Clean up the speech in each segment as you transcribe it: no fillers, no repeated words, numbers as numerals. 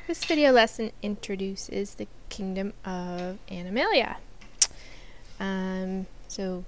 This video lesson introduces the kingdom of Animalia. So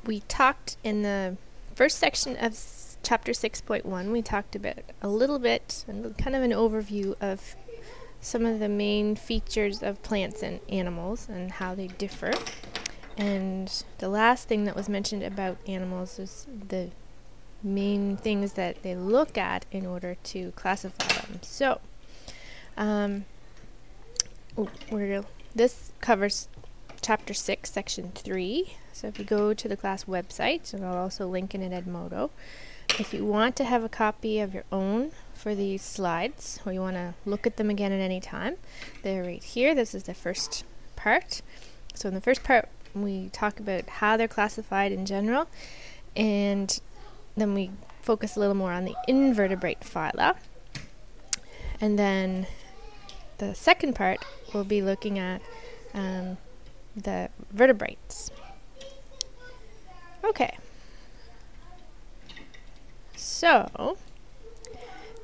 we talked in the first section of chapter 6.1, we talked about a little bit, kind of an overview of some of the main features of plants and animals and how they differ. And the last thing that was mentioned about animals is the main things that they look at in order to classify them. So, this covers chapter 6, section 3. So if you go to the class website, and I'll also link in at Edmodo, if you want to have a copy of your own for these slides, or you want to look at them again at any time, they're right here. This is the first part. So in the first part, we talk about how they're classified in general, and then we focus a little more on the invertebrate phyla. And then the second part, we'll be looking at the vertebrates. Okay. So,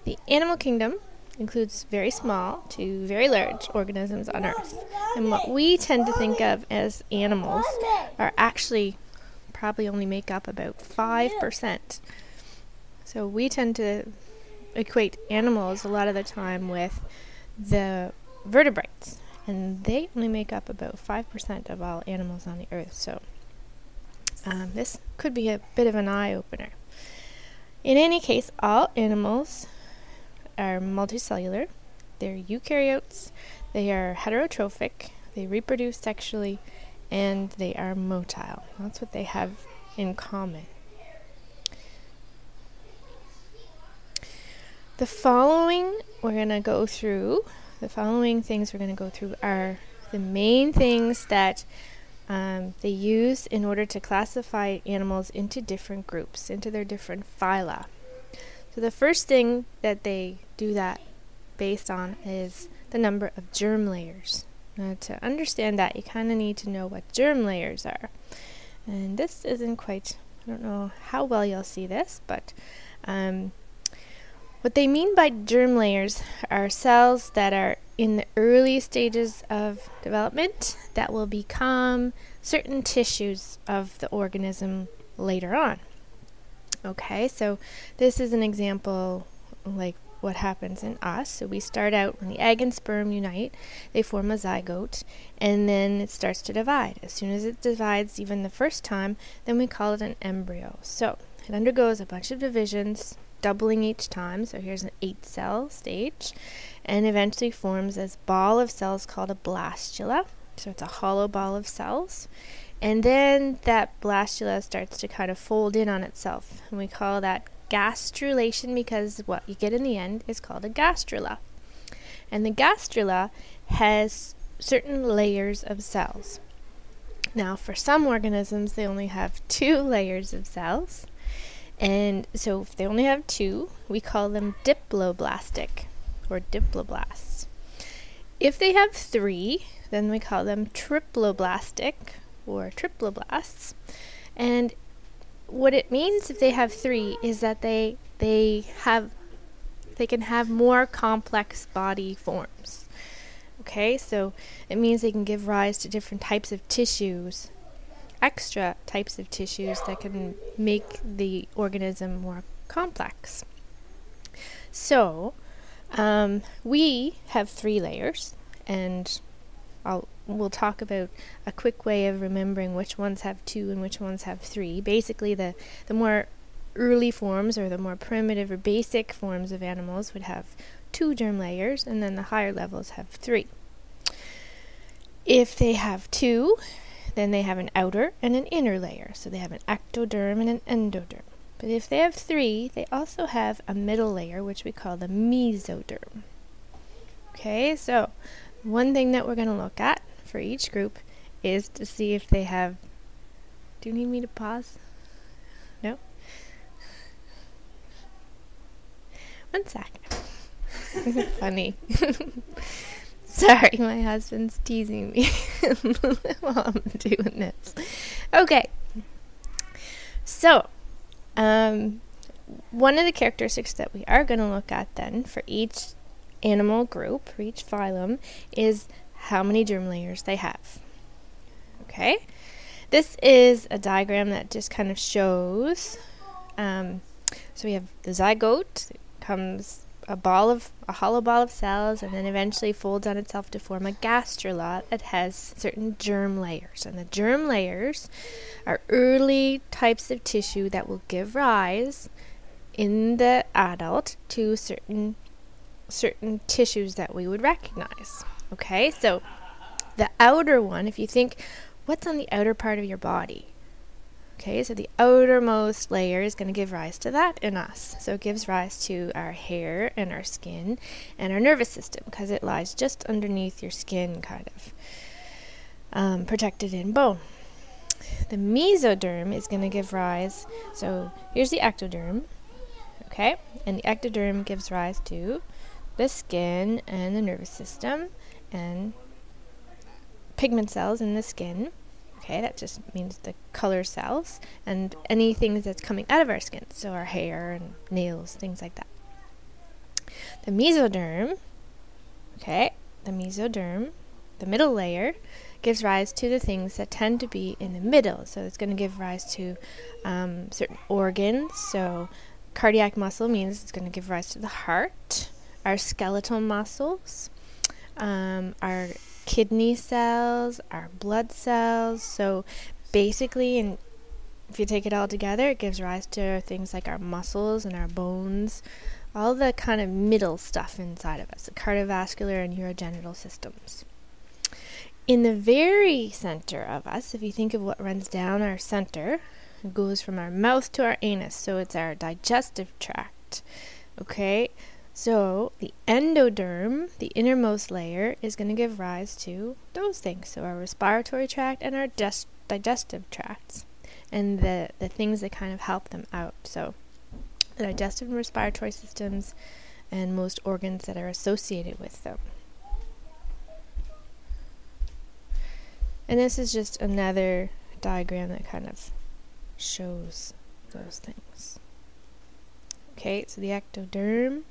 the animal kingdom includes very small to very large organisms on Earth. And what we tend to think of as animals are actually probably only make up about 5%. So we tend to equate animals a lot of the time with the vertebrates, and they only make up about 5% of all animals on the Earth. So this could be a bit of an eye-opener. In any case, all animals are multicellular. They're eukaryotes, they are heterotrophic, they reproduce sexually, and they are motile. That's what they have in common. The following things we're going to go through are the main things that they use in order to classify animals into different groups, into their different phyla. So the first thing that they do that based on is the number of germ layers. Now, to understand that, you kind of need to know what germ layers are. And this isn't quite, I don't know how well you'll see this, but what they mean by germ layers are cells that are in the early stages of development that will become certain tissues of the organism later on. Okay, so this is an example like what happens in us. So we start out when the egg and sperm unite, they form a zygote, and then it starts to divide. As soon as it divides even the first time, then we call it an embryo. So it undergoes a bunch of divisions, doubling each time. So here's an 8-cell stage, and eventually forms this ball of cells called a blastula. So it's a hollow ball of cells. And then that blastula starts to kind of fold in on itself, and we call that gastrulation, because what you get in the end is called a gastrula. And the gastrula has certain layers of cells. Now, for some organisms, they only have 2 layers of cells. And so if they only have 2, we call them diploblastic, or diploblasts. If they have 3, then we call them triploblastic, or triploblasts. And what it means if they have 3 is that they can have more complex body forms. Okay, so it means they can give rise to different types of tissues, extra types of tissues that can make the organism more complex. So we have 3 layers, and we'll talk about a quick way of remembering which ones have 2 and which ones have 3. Basically, the more early forms, or the more primitive or basic forms of animals, would have 2 germ layers, and then the higher levels have 3. If they have 2, then they have an outer and an inner layer. So they have an ectoderm and an endoderm. But if they have 3, they also have a middle layer, which we call the mesoderm. Okay, so one thing that we're going to look at for each group is to see if they have... Do you need me to pause? No? One second. Funny. Sorry, my husband's teasing me while I'm doing this. Okay. So, one of the characteristics that we are going to look at then for each animal group, for each phylum, is how many germ layers they have. Okay? This is a diagram that just kind of shows, so we have the zygote, it comes a hollow ball of cells, and then eventually folds on itself to form a gastrolot that has certain germ layers. And the germ layers are early types of tissue that will give rise in the adult to certain tissues that we would recognize. Okay, so the outer one, if you think, what's on the outer part of your body? Okay, so the outermost layer is going to give rise to that in us. So it gives rise to our hair and our skin and our nervous system, because it lies just underneath your skin, kind of protected in bone. The mesoderm is going to give rise, so here's the ectoderm, okay, and the ectoderm gives rise to the skin and the nervous system and pigment cells in the skin. Okay, that just means the color cells and anything that's coming out of our skin, so our hair and nails, things like that. The mesoderm, okay, the middle layer, gives rise to the things that tend to be in the middle. So it's going to give rise to certain organs. So cardiac muscle means it's going to give rise to the heart, our skeletal muscles, our kidney cells, our blood cells. So basically, and if you take it all together, it gives rise to things like our muscles and our bones, all the kind of middle stuff inside of us, the cardiovascular and urogenital systems. In the very center of us, if you think of what runs down our center, it goes from our mouth to our anus, so it's our digestive tract. Okay, so the endoderm, the innermost layer, is going to give rise to those things, so our respiratory tract and our digestive tracts, and the things that kind of help them out. So the digestive and respiratory systems and most organs that are associated with them. And this is just another diagram that kind of shows those things. Okay, so the ectoderm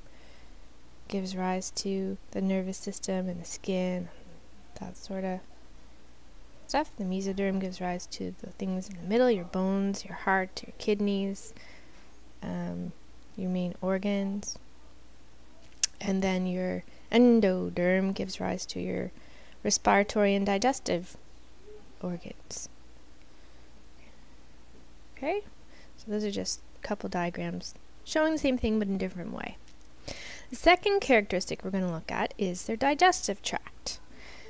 gives rise to the nervous system and the skin, that sort of stuff. The mesoderm gives rise to the things in the middle, your bones, your heart, your kidneys, your main organs. And then your endoderm gives rise to your respiratory and digestive organs. Okay, so those are just a couple diagrams showing the same thing but in a different way. The second characteristic we're going to look at is their digestive tract.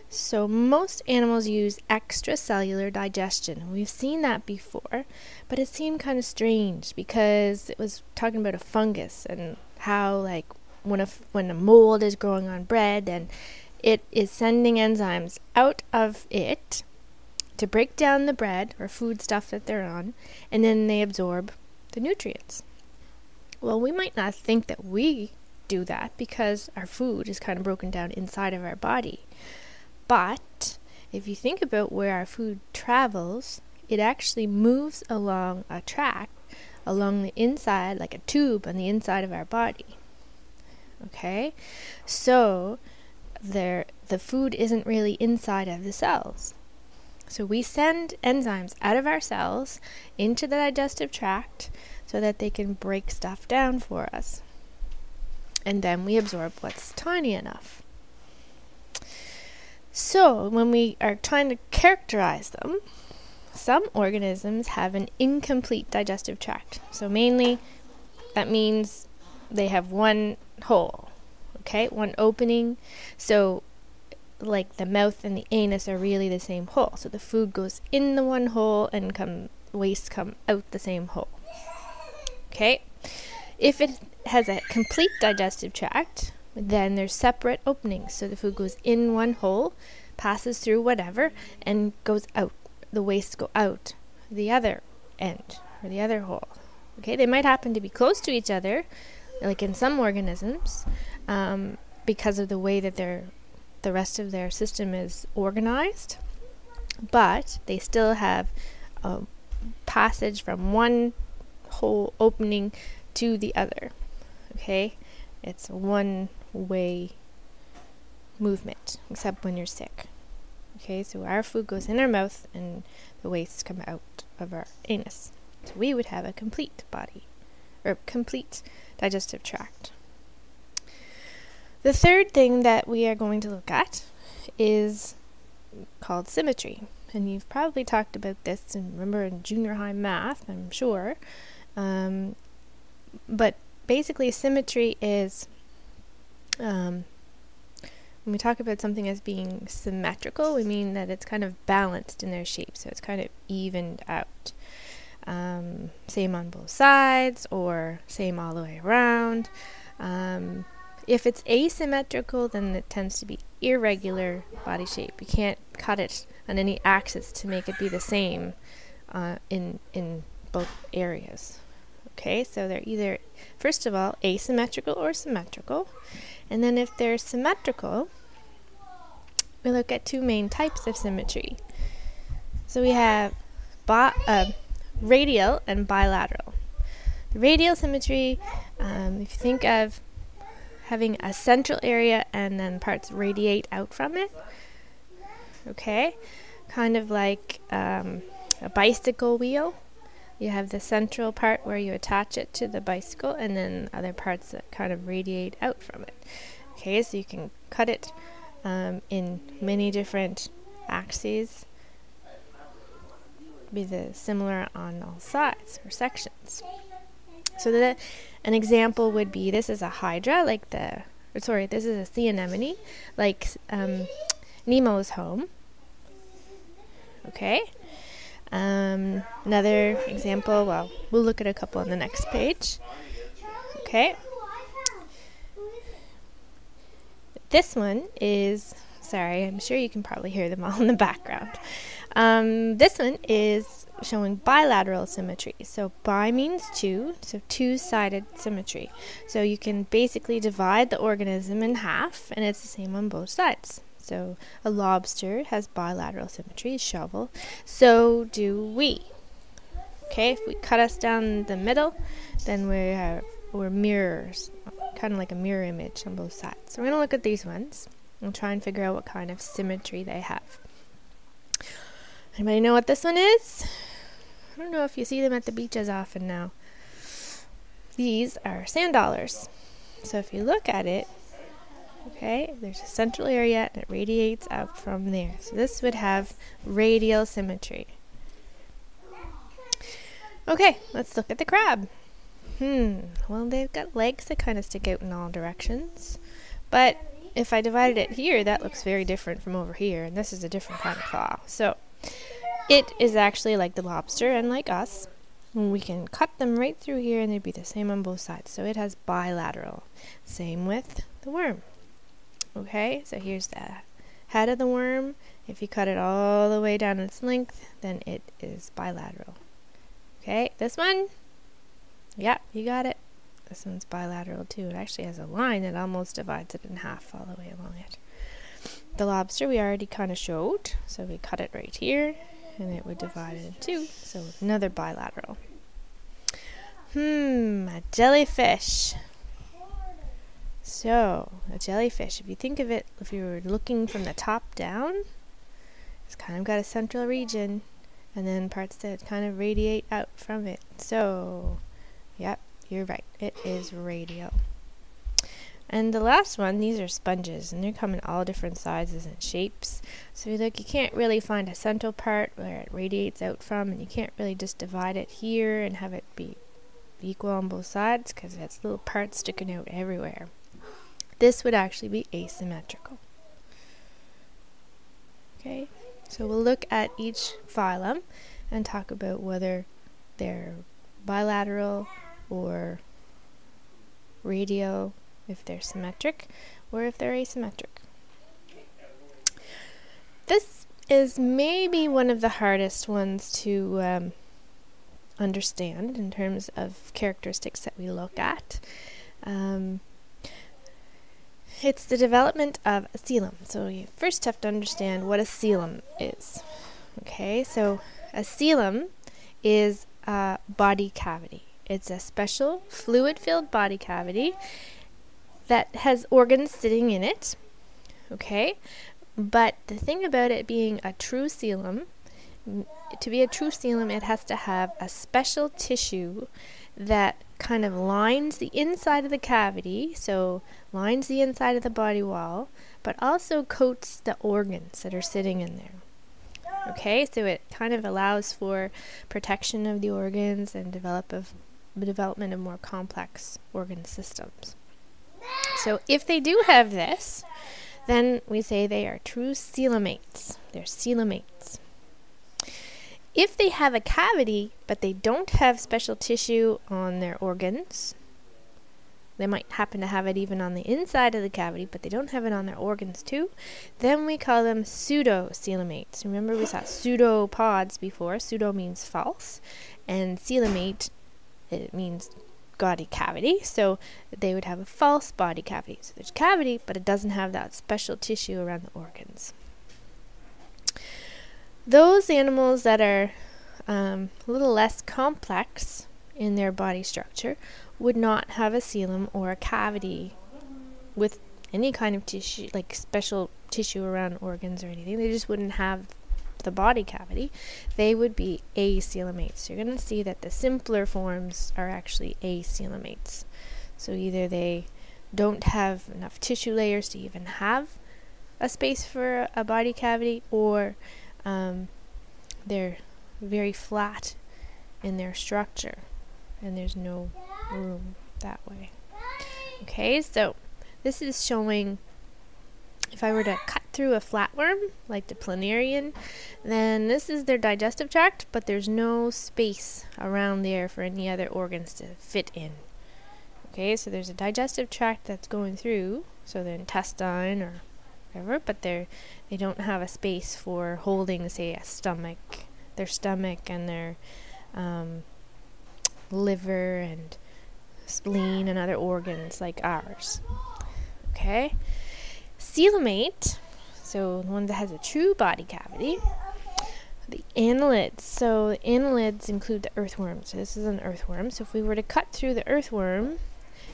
So most animals use extracellular digestion. We've seen that before, but it seemed kind of strange because it was talking about a fungus and how, like, when a mold is growing on bread and it is sending enzymes out of it to break down the bread or food stuff that they're on, and then they absorb the nutrients. Well, we might not think that we do that because our food is kind of broken down inside of our body. But if you think about where our food travels, it actually moves along a track along the inside, like a tube on the inside of our body. Okay? So the food isn't really inside of the cells. So we send enzymes out of our cells into the digestive tract so that they can break stuff down for us. And then we absorb what's tiny enough. So when we are trying to characterize them, some organisms have an incomplete digestive tract. So mainly that means they have one hole, okay, one opening. So like the mouth and the anus are really the same hole. So the food goes in the one hole and waste come out the same hole. Okay? If it has a complete digestive tract, then there's separate openings. So the food goes in one hole, passes through whatever, and goes out. The wastes go out the other end, or the other hole. Okay? They might happen to be close to each other, like in some organisms, because of the way that the rest of their system is organized, but they still have a passage from one whole opening to the other. Okay, it's a one-way movement, except when you're sick. Okay, so our food goes in our mouth and the wastes come out of our anus. So we would have a complete body, or complete digestive tract. The third thing that we are going to look at is called symmetry. And you've probably talked about this remember in junior high math, I'm sure. But basically symmetry is when we talk about something as being symmetrical, we mean that it's kind of balanced in their shape, so it's kind of evened out. Same on both sides, or same all the way around. If it's asymmetrical, then it tends to be irregular body shape. You can't cut it on any axis to make it be the same in both areas. Okay, so they're either, first of all, asymmetrical or symmetrical. And then if they're symmetrical, we look at two main types of symmetry. So we have radial and bilateral. The radial symmetry, if you think of having a central area and then parts radiate out from it, okay, kind of like a bicycle wheel. You have the central part where you attach it to the bicycle, and then other parts that kind of radiate out from it. Okay, so you can cut it in many different axes, be similar on all sides or sections. So an example would be, this is a hydra, like this is a sea anemone, like Nemo's home. Okay. Another example, well, we'll look at a couple on the next page. Okay. This one is, sorry, I'm sure you can probably hear them all in the background. This one is showing bilateral symmetry. So bi means two, so two-sided symmetry. So you can basically divide the organism in half, and it's the same on both sides. So a lobster has bilateral symmetry, shovel. So do we. Okay, if we cut us down the middle, then we're mirrors, kind of like a mirror image on both sides. So we're going to look at these ones and try and figure out what kind of symmetry they have. Anybody know what this one is? I don't know if you see them at the beach as often now. These are sand dollars. So if you look at it, okay, there's a central area and it radiates out from there. So this would have radial symmetry. Okay, let's look at the crab. Well, they've got legs that kind of stick out in all directions. But if I divided it here, that looks very different from over here. And this is a different kind of claw. So it is actually like the lobster and like us. We can cut them right through here and they'd be the same on both sides. So it has bilateral. Same with the worm. Okay, so here's the head of the worm. If you cut it all the way down its length, then it is bilateral. Okay, this one, yeah, you got it. This one's bilateral too. It actually has a line that almost divides it in half all the way along it. The lobster we already kind of showed, so we cut it right here, and it would divide it in two, so another bilateral. A jellyfish. So, a jellyfish, if you think of it, if you were looking from the top down, it's kind of got a central region, and then parts that kind of radiate out from it. So, yep, you're right, it is radial. And the last one, these are sponges, and they come in all different sizes and shapes. So look, you can't really find a central part where it radiates out from, and you can't really just divide it here and have it be equal on both sides, because it's little parts sticking out everywhere. This would actually be asymmetrical. Okay, so we'll look at each phylum and talk about whether they're bilateral or radial, if they're symmetric, or if they're asymmetric. This is maybe one of the hardest ones to understand in terms of characteristics that we look at. It's the development of a coelom. So you first have to understand what a coelom is. Okay, so a coelom is a body cavity. It's a special fluid-filled body cavity that has organs sitting in it. Okay, but the thing about it being a true coelom, to be a true coelom, it has to have a special tissue that kind of lines the inside of the cavity, so lines the inside of the body wall, but also coats the organs that are sitting in there. Okay, so it kind of allows for protection of the organs and development of more complex organ systems. So if they do have this, then we say they are true coelomates. They're coelomates. If they have a cavity, but they don't have special tissue on their organs, they might happen to have it even on the inside of the cavity, but they don't have it on their organs too, then we call them pseudo-coelomates. Remember we saw pseudopods before. Pseudo means false, and coelomate, it means body cavity, so they would have a false body cavity. So there's cavity, but it doesn't have that special tissue around the organs. Those animals that are a little less complex in their body structure would not have a coelom or a cavity with any kind of tissue, like special tissue around organs or anything. They just wouldn't have the body cavity. They would be acoelomates. So you're going to see that the simpler forms are actually acoelomates. So either they don't have enough tissue layers to even have a space for a body cavity, or they're very flat in their structure and there's no room that way. Okay, so this is showing, if I were to cut through a flatworm, like the planarian, then this is their digestive tract, but there's no space around there for any other organs to fit in. Okay, so there's a digestive tract that's going through, so the intestine or whatever, but they don't have a space for holding, say, a stomach, their stomach and their liver and spleen and other organs like ours. Okay, coelomate, so the one that has a true body cavity. The annelids, so the annelids include the earthworm. So this is an earthworm. So if we were to cut through the earthworm,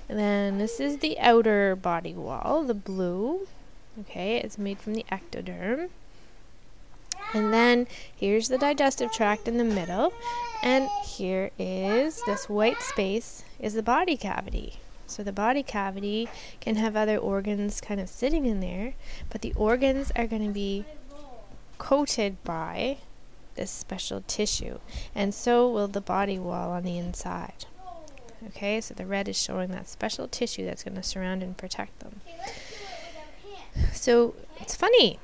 then this is the outer body wall, the blue. Okay, it's made from the ectoderm. And then here's the digestive tract in the middle, and here is this white space is the body cavity. So the body cavity can have other organs kind of sitting in there, but the organs are going to be coated by this special tissue, and so will the body wall on the inside. Okay, so the red is showing that special tissue that's going to surround and protect them. So it's funny,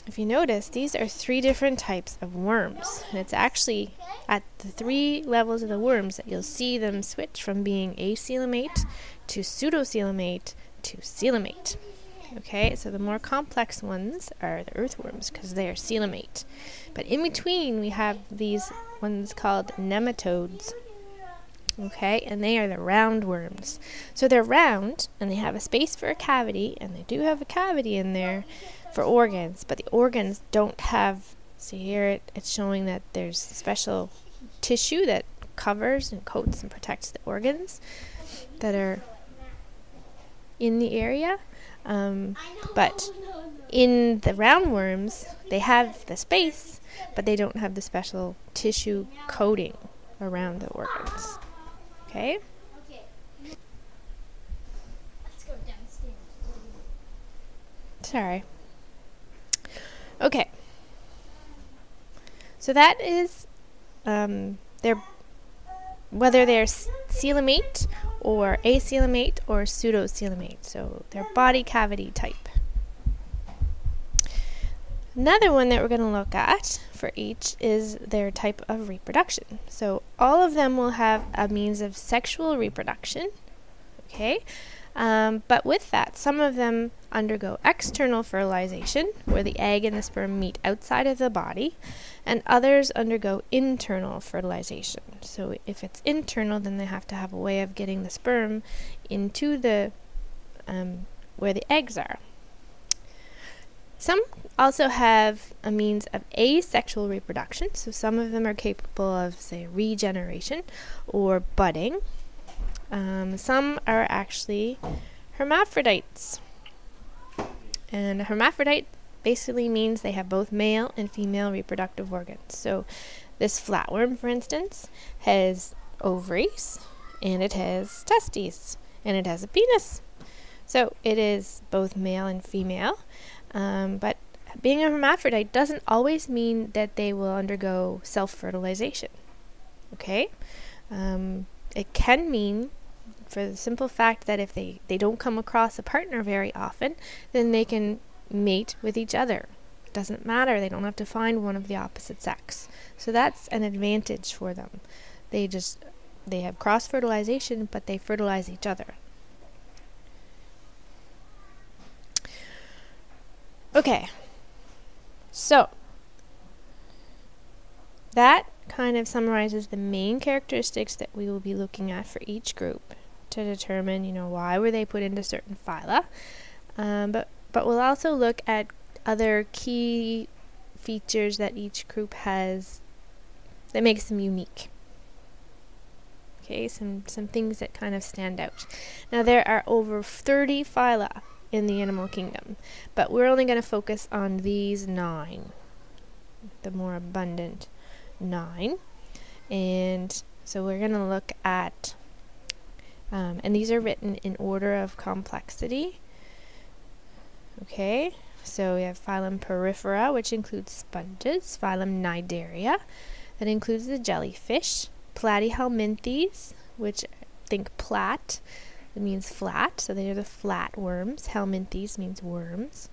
if you notice, these are 3 different types of worms, and it's actually at the 3 levels of the worms that you'll see them switch from being acoelomate to pseudocoelomate to coelomate. Okay, so the more complex ones are the earthworms because they are coelomate, but in between we have these ones called nematodes. Okay, and they are the roundworms. So they're round and they have a space for a cavity, and they do have a cavity in there for organs, but the organs don't have, see here it's showing that there's special tissue that covers and coats and protects the organs that are in the area, but in the roundworms they have the space, but they don't have the special tissue coating around the organs. Okay? Let's go downstairs. Sorry. Okay. So that is whether they're coelomate or acoelomate or pseudocoelomate. So their body cavity type. Another one that we're going to look at for each is their type of reproduction. So all of them will have a means of sexual reproduction, okay? But with that, some of them undergo external fertilization, where the egg and the sperm meet outside of the body, and others undergo internal fertilization. So if it's internal, then they have to have a way of getting the sperm into the where the eggs are. Some also have a means of asexual reproduction, so some of them are capable of, say, regeneration or budding. Some are actually hermaphrodites. And a hermaphrodite basically means they have both male and female reproductive organs. So this flatworm, for instance, has ovaries, and it has testes, and it has a penis. So it is both male and female, but being a hermaphrodite doesn't always mean that they will undergo self-fertilization. Okay? It can mean, for the simple fact that if they don't come across a partner very often, then they can mate with each other. It doesn't matter. They don't have to find one of the opposite sex. So that's an advantage for them. They have cross-fertilization, but they fertilize each other. Okay. So that kind of summarizes the main characteristics that we will be looking at for each group to determine, why were they put into certain phyla. But we'll also look at other key features that each group has that makes them unique. Okay, some things that kind of stand out. Now there are over 30 phyla in the animal kingdom, but we're only going to focus on these 9, the more abundant 9. And so we're going to look at, and these are written in order of complexity. Okay, so we have phylum Porifera, which includes sponges, phylum Cnidaria, that includes the jellyfish, Platyhelminthes, which think plat, it means flat, so they are the flatworms. Helminthes means worms.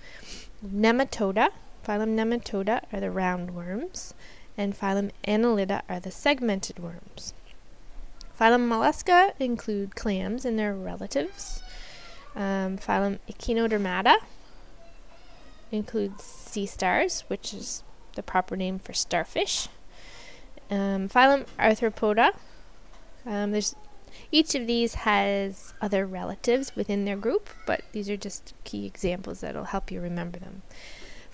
Nematoda, phylum Nematoda are the roundworms, and phylum Annelida are the segmented worms. Phylum Mollusca include clams and their relatives. Phylum Echinodermata includes sea stars, which is the proper name for starfish. Phylum Arthropoda, each of these has other relatives within their group, but these are just key examples that will help you remember them.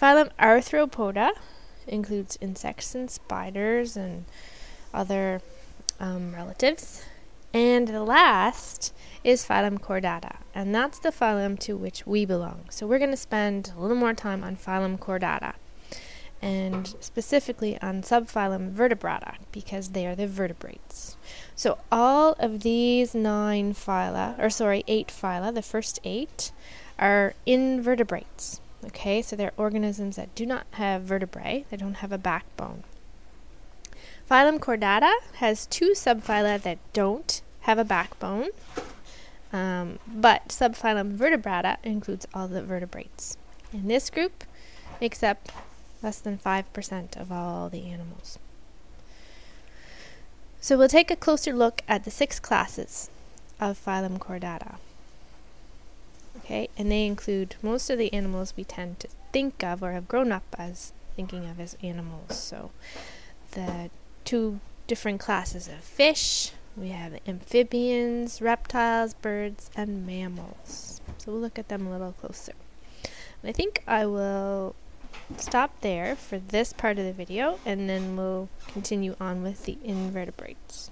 Phylum Arthropoda includes insects and spiders and other relatives. And the last is phylum Chordata, and that's the phylum to which we belong. So we're going to spend a little more time on phylum Chordata, and specifically on subphylum Vertebrata, because they are the vertebrates. So all of these 8 phyla, the first 8, are invertebrates. Okay, so they're organisms that do not have vertebrae, they don't have a backbone. Phylum Chordata has 2 subphyla that don't have a backbone, but subphylum Vertebrata includes all the vertebrates. And this group makes up less than 5% of all the animals. So we'll take a closer look at the 6 classes of phylum Chordata. Okay, and they include most of the animals we tend to think of or have grown up as thinking of as animals. So the 2 different classes of fish, we have amphibians, reptiles, birds, and mammals. So we'll look at them a little closer. And I think I will stop there for this part of the video, and then we'll continue on with the invertebrates.